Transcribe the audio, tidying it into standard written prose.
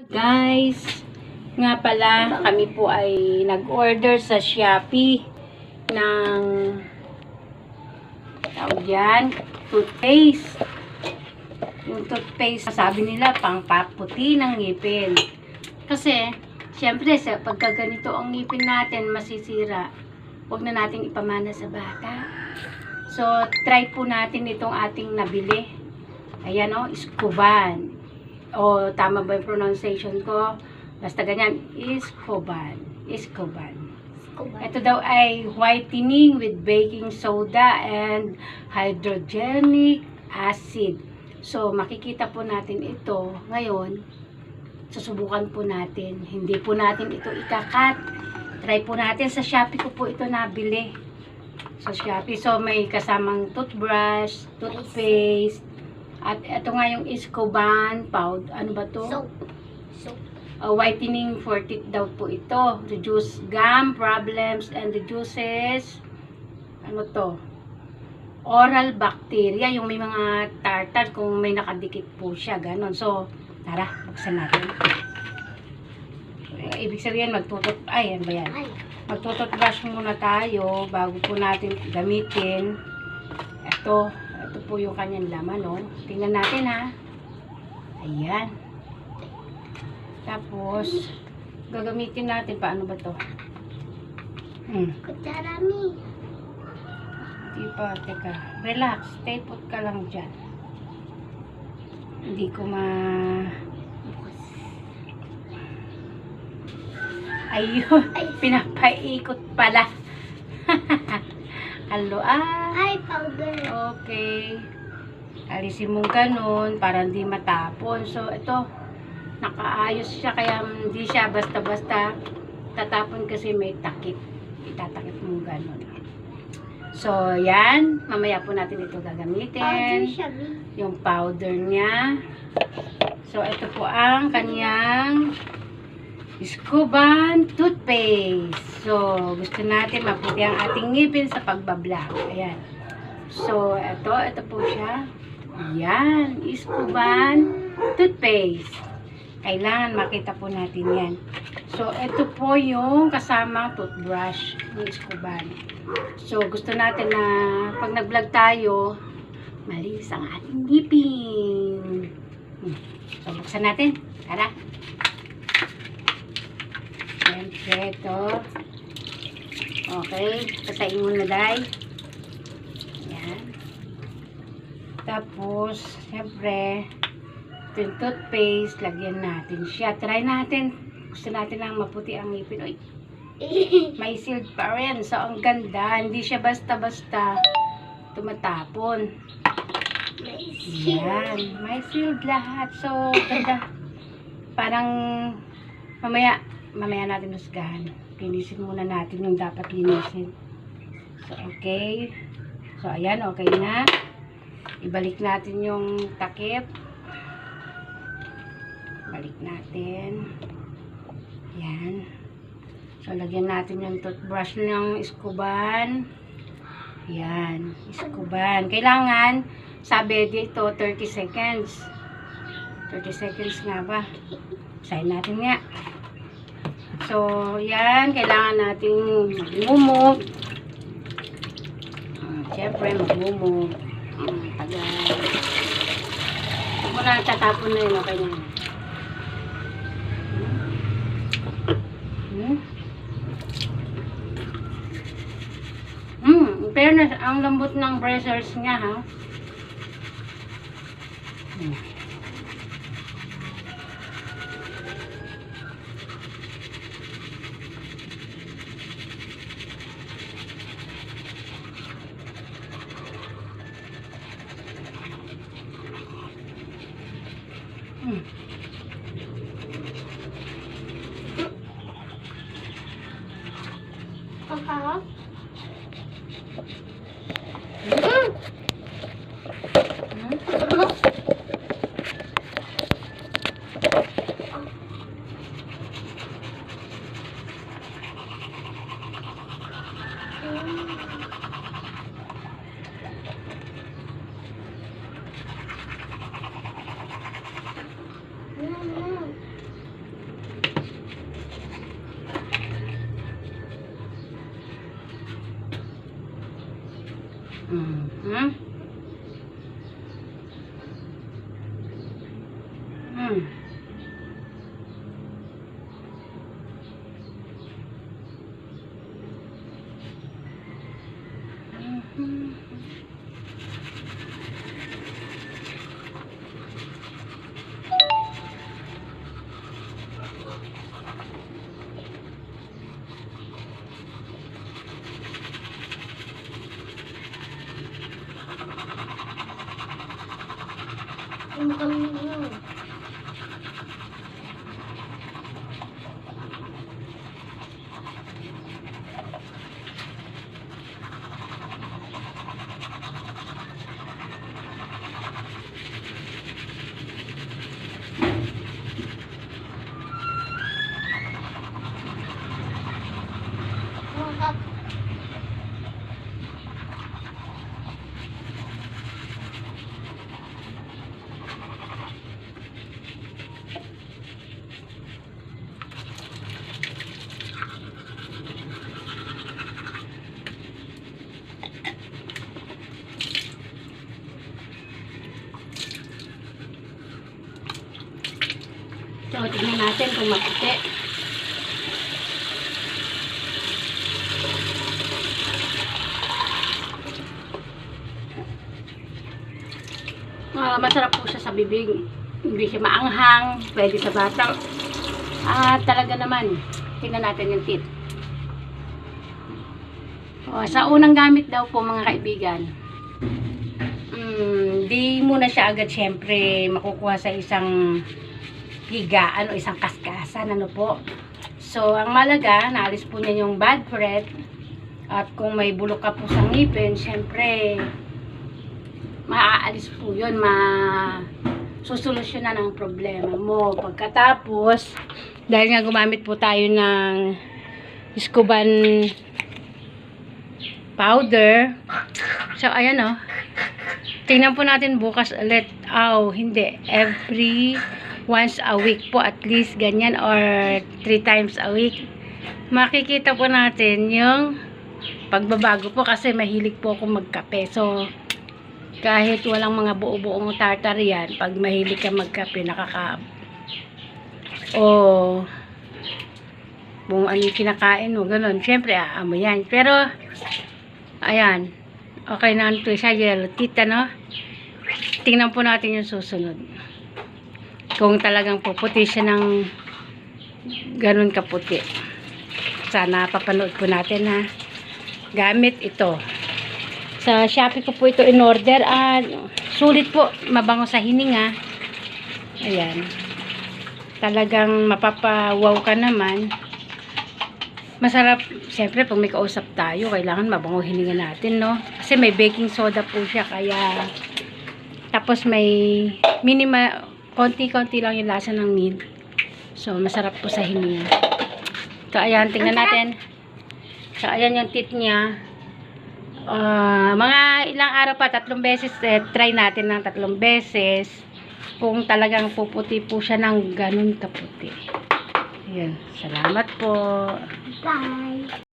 Guys, nga pala, kami po ay nag-order sa Shopee ng tawag yan, toothpaste. Yung toothpaste, sabi nila, pangpaputi ng ngipin. Kasi, syempre, pagka ganito ang ngipin natin, masisira. Huwag na natin ipamana sa bata. So, try po natin itong ating nabili. Ayan o, Escoban. O, tama ba yung pronunciation ko? Basta ganyan, Escoban. Ito daw ay whitening with baking soda and hydrogenic acid. So, makikita po natin ito ngayon. Susubukan po natin. Hindi po natin ito ikakat. Try po natin. Sa Shopee ko po ito nabili. Sa Shopee. So, may kasamang toothbrush, toothpaste, at ito nga yung Escoban powder. Ano ba to? Soap. Whitening for teeth daw po ito. Reduce gum problems and reduces ano to? Oral bacteria. Yung may mga tartar kung may nakadikit po siya. Ganon. So, tara, buksan natin. Ibig sabihin, ano ba yan? Magtututbrush muna tayo bago po natin gamitin. Ito po yung kanyang laman, no? Tingnan natin, ha? Ayan. Tapos, gagamitin natin, paano ba to? Kutsarami. Hindi pa, teka. Relax, stay put ka lang dyan. Hindi ko ayun, pinapaikot pala. Halo, Ay, powder. okay. Alisin mong ganun para hindi matapon. So, ito, nakaayos siya kaya hindi siya basta-basta tatapon kasi may takip. Itatakip mong ganun. So, yan. Mamaya po natin ito gagamitin. Powder siya, yung powder niya. So, ito po ang kanyang Escoban toothpaste. So, gusto natin maputi ang ating ngipin sa pagbablog. Ayan. So, ito po siya. Ayan. Escoban toothpaste. Kailangan makita po natin yan. So, ito po yung kasamang toothbrush ng Escoban. So, gusto natin na pag nag-vlog tayo, malinis ang ating ngipin. So, buksan natin. Tara. Siyempre, ito. Okay. Pasain mo na, Day. Ayan. Tapos, siyempre, ito yung toothpaste. Lagyan natin siya. Try natin. Gusto natin lang maputi ang ngipin. Uy. May sealed pa rin. So, ang ganda. Hindi siya basta-basta tumatapon. Ayan. May sealed lahat. So, ganda. Parang, mamaya natin husgahan. Linisin muna natin yung dapat linisin. So, okay. So, ayan, okay na. Ibalik natin yung takip. Balik natin. Ayan. So, lagyan natin yung toothbrush ng Escoban. Ayan. Escoban. Kailangan, sabi dito, 30 seconds. 30 seconds nga ba? Sayin natin nga. So, yan. Kailangan natin mag-mumog. Siyempre, mag-mumog. Tagal. Huwag mo na tatapon na yun. Okay na yun. Fairness, ang lambot ng bristles niya, ha? Mm. Mm. Mhm. So, tignan natin kung maputi. Masarap po siya sa bibig. Hindi siya maanghang. Pwede sa bata. Talaga naman. Tignan natin yung teeth. Sa unang gamit daw po mga kaibigan, di muna siya agad syempre makukuha sa isang higaan o isang kaskasan, ano po. So, ang malaga, naalis po niya yung bad breath. At kung may bulok ka po sa ngipin, syempre, maaalis po yun, susolusyonan ang problema mo. Pagkatapos, dahil nga gumamit po tayo ng Scuban powder. So, ayan o. Tingnan po natin bukas ulit. Hindi. Every once a week po at least ganyan or 3 times a week. Makikita po natin yung pagbabago po kasi mahilig po ako magkape. So, kahit walang mga buo-buong tartar yan, pag mahilig ka magkape, kung ano yung kinakain mo, ganun. Siyempre, aamoy yan. Pero, ayan. Okay na ito siya, yellow teeth, ano? Tingnan po natin yung susunod. Kung talagang puputi siya ng ganun kaputi. Sana papanood po natin, ha. Gamit ito. Sa Shopee ko po ito in order. Sulit po. Mabango sa hininga. Ayan. Talagang mapapawaw ka naman. Masarap. Siyempre, pag may kausap tayo, kailangan mabango hininga natin, no? Kasi may baking soda po siya. Kaya, tapos may konti-konti lang yung lasa ng mint. So, masarap po sa hininga. So, ayan, tingnan natin. So, ayan yung teeth niya. Mga ilang araw pa, 3 beses, try natin ng 3 beses. Kung talagang puputi po siya ng ganun kaputi. Ayan, salamat po. Bye!